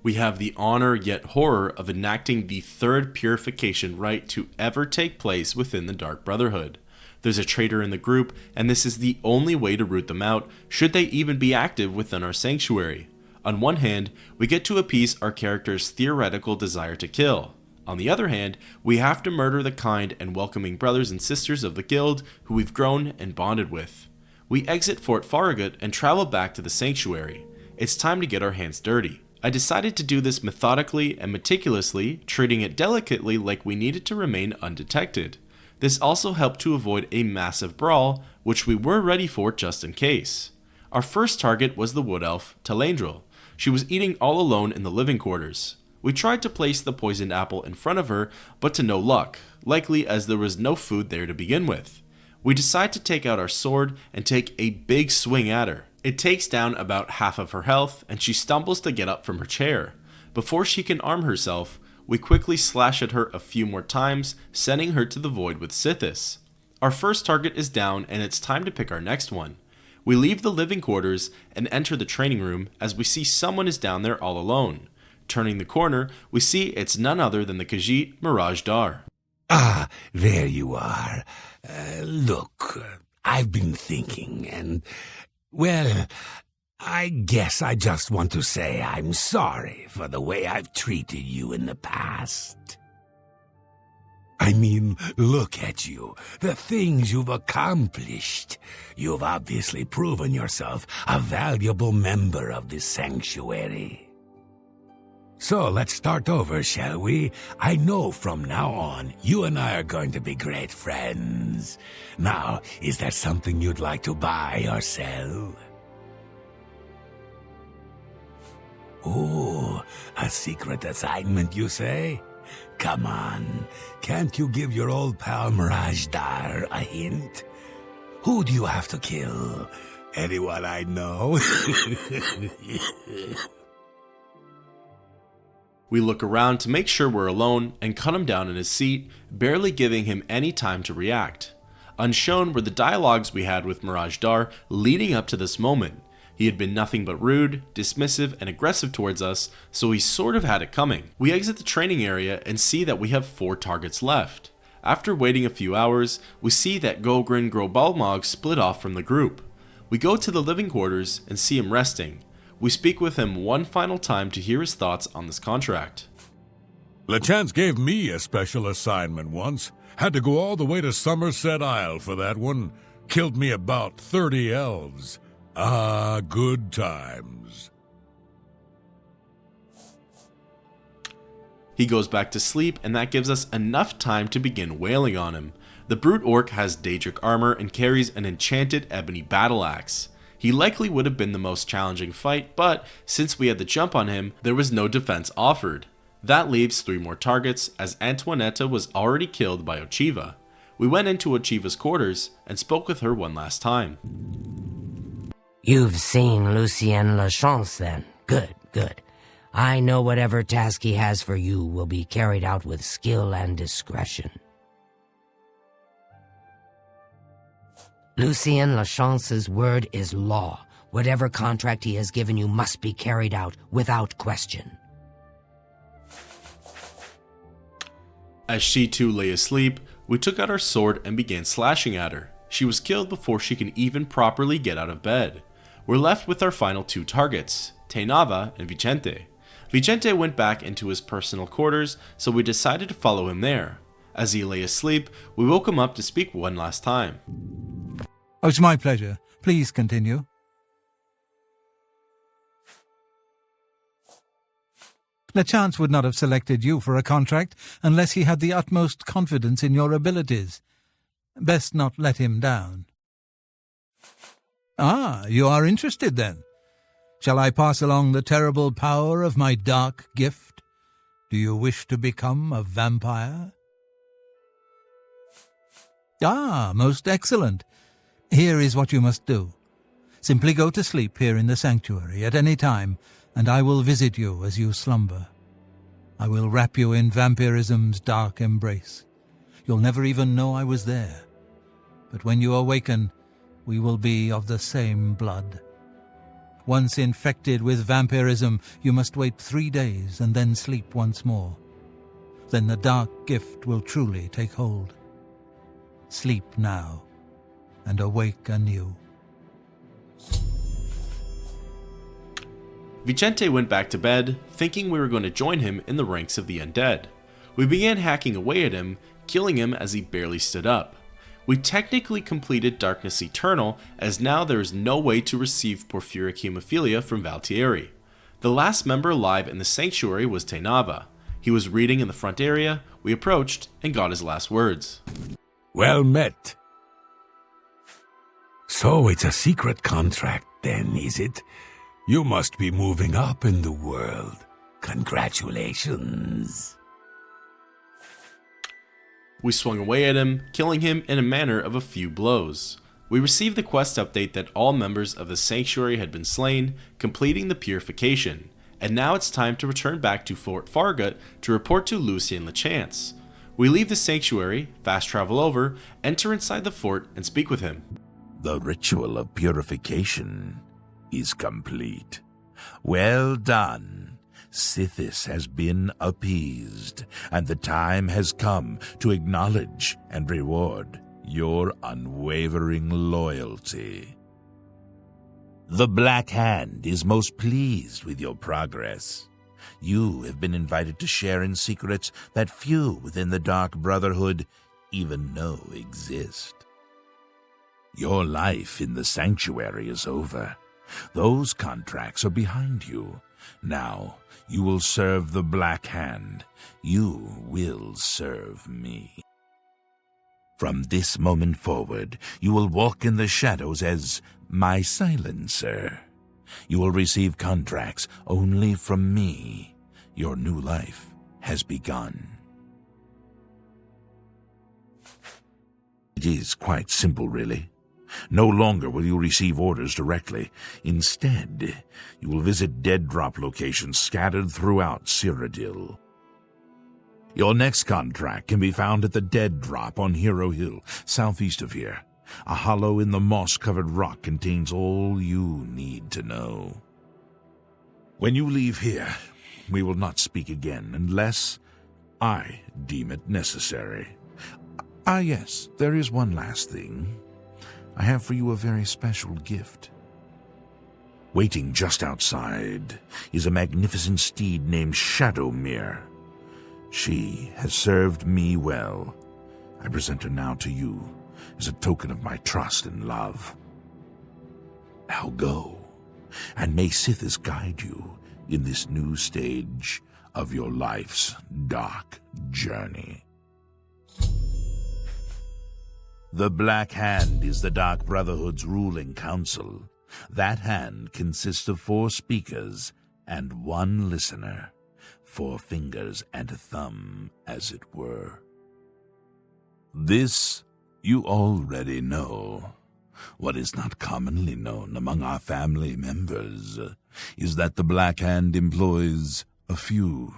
We have the honor yet horror of enacting the third purification rite to ever take place within the Dark Brotherhood. There's a traitor in the group, and this is the only way to root them out, should they even be active within our sanctuary. On one hand, we get to appease our character's theoretical desire to kill. On the other hand, we have to murder the kind and welcoming brothers and sisters of the guild who we've grown and bonded with. We exit Fort Farragut and travel back to the sanctuary. It's time to get our hands dirty. I decided to do this methodically and meticulously, treating it delicately like we needed to remain undetected. This also helped to avoid a massive brawl, which we were ready for just in case. Our first target was the wood elf, Talandril. She was eating all alone in the living quarters. We tried to place the poisoned apple in front of her, but to no luck, likely as there was no food there to begin with. We decide to take out our sword and take a big swing at her. It takes down about half of her health, and she stumbles to get up from her chair. Before she can arm herself, we quickly slash at her a few more times, sending her to the void with Sithis. Our first target is down, and it's time to pick our next one. We leave the living quarters and enter the training room as we see someone is down there all alone. Turning the corner, we see it's none other than the Khajiit Mirage Dar. Ah, there you are. Look, I've been thinking, and, well, I guess I just want to say I'm sorry for the way I've treated you in the past. I mean, look at you, the things you've accomplished. You've obviously proven yourself a valuable member of this sanctuary. So let's start over, shall we? I know from now on, you and I are going to be great friends. Now, is there something you'd like to buy or sell? Oh, a secret assignment, you say? Come on, can't you give your old pal Mirage Dar a hint? Who do you have to kill? Anyone I know? We look around to make sure we're alone and cut him down in his seat, barely giving him any time to react. Unshown were the dialogues we had with Mirage Dar leading up to this moment. He had been nothing but rude, dismissive, and aggressive towards us, so he sort of had it coming. We exit the training area and see that we have 4 targets left. After waiting a few hours, we see that Gogrin Grobalmog split off from the group. We go to the living quarters and see him resting. We speak with him one final time to hear his thoughts on this contract. LeChance gave me a special assignment once. Had to go all the way to Somerset Isle for that one. Killed me about 30 elves. Ah, good times. He goes back to sleep, and that gives us enough time to begin wailing on him. The Brute Orc has Daedric armor and carries an enchanted ebony battle axe. He likely would have been the most challenging fight, but since we had the jump on him, there was no defense offered. That leaves 3 more targets, as Antoinetta was already killed by Ochiva. We went into Ochiva's quarters and spoke with her one last time. You've seen Lucien Lachance then. Good, good. I know whatever task he has for you will be carried out with skill and discretion. Lucien Lachance's word is law. Whatever contract he has given you must be carried out without question. As she too lay asleep, we took out our sword and began slashing at her. She was killed before she can even properly get out of bed. We're left with our final 2 targets, Tainava and Vicente. Vicente went back into his personal quarters, so we decided to follow him there. As he lay asleep, we woke him up to speak one last time. Oh, it's my pleasure. Please continue. LeChance would not have selected you for a contract unless he had the utmost confidence in your abilities. Best not let him down. Ah, you are interested then. Shall I pass along the terrible power of my dark gift? Do you wish to become a vampire? Ah, most excellent. Here is what you must do. Simply go to sleep here in the sanctuary at any time, and I will visit you as you slumber. I will wrap you in vampirism's dark embrace. You'll never even know I was there. But when you awaken, we will be of the same blood. Once infected with vampirism, you must wait 3 days and then sleep once more. Then the dark gift will truly take hold. Sleep now, and awake anew. Vicente went back to bed, thinking we were going to join him in the ranks of the undead. We began hacking away at him, killing him as he barely stood up. We technically completed Darkness Eternal, as now there is no way to receive porphyric hemophilia from Valtieri. The last member alive in the sanctuary was Tainava. He was reading in the front area. We approached and got his last words. Well met. So it's a secret contract then, is it? You must be moving up in the world. Congratulations. We swung away at him, killing him in a manner of a few blows. We received the quest update that all members of the sanctuary had been slain, completing the purification, and now it's time to return back to Fort Fargut to report to Lucien Lachance. We leave the sanctuary, fast travel over, enter inside the fort, and speak with him. The ritual of purification is complete. Well done. Sithis has been appeased, and the time has come to acknowledge and reward your unwavering loyalty. The Black Hand is most pleased with your progress. You have been invited to share in secrets that few within the Dark Brotherhood even know exist. Your life in the sanctuary is over. Those contracts are behind you. Now, you will serve the Black Hand. You will serve me. From this moment forward, you will walk in the shadows as my silencer. You will receive contracts only from me. Your new life has begun. It is quite simple, really. No longer will you receive orders directly. Instead, you will visit dead drop locations scattered throughout Cyrodiil. Your next contract can be found at the Dead Drop on Hero Hill, southeast of here. A hollow in the moss-covered rock contains all you need to know. When you leave here, we will not speak again unless I deem it necessary. Yes, there is one last thing. I have for you a very special gift. Waiting just outside is a magnificent steed named Shadowmere. She has served me well. I present her now to you as a token of my trust and love. Now go, and may Sithis guide you in this new stage of your life's dark journey. The Black Hand is the Dark Brotherhood's ruling council. That hand consists of 4 speakers and 1 listener. 4 fingers and a thumb, as it were. This you already know. What is not commonly known among our family members is that the Black Hand employs a few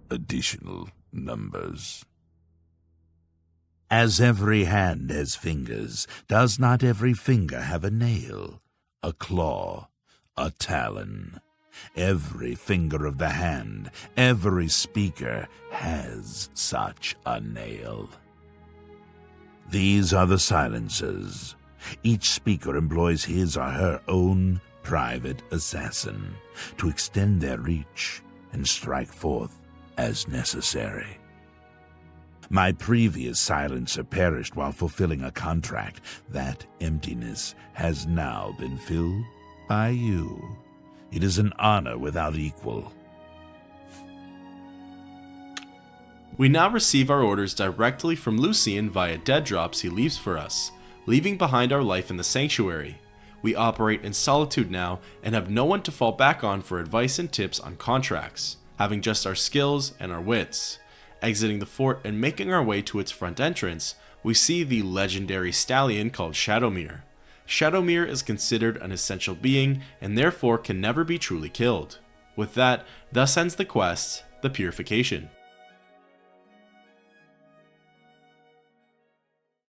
additional numbers. As every hand has fingers, does not every finger have a nail, a claw, a talon? Every finger of the hand, every speaker has such a nail. These are the silencers. Each speaker employs his or her own private assassin to extend their reach and strike forth as necessary. My previous silencer perished while fulfilling a contract. That emptiness has now been filled by you. It is an honor without equal. We now receive our orders directly from Lucien via dead drops he leaves for us, leaving behind our life in the sanctuary. We operate in solitude now and have no one to fall back on for advice and tips on contracts, having just our skills and our wits. Exiting the fort and making our way to its front entrance, we see the legendary stallion called Shadowmere. Shadowmere is considered an essential being and therefore can never be truly killed. With that, thus ends the quest, the Purification.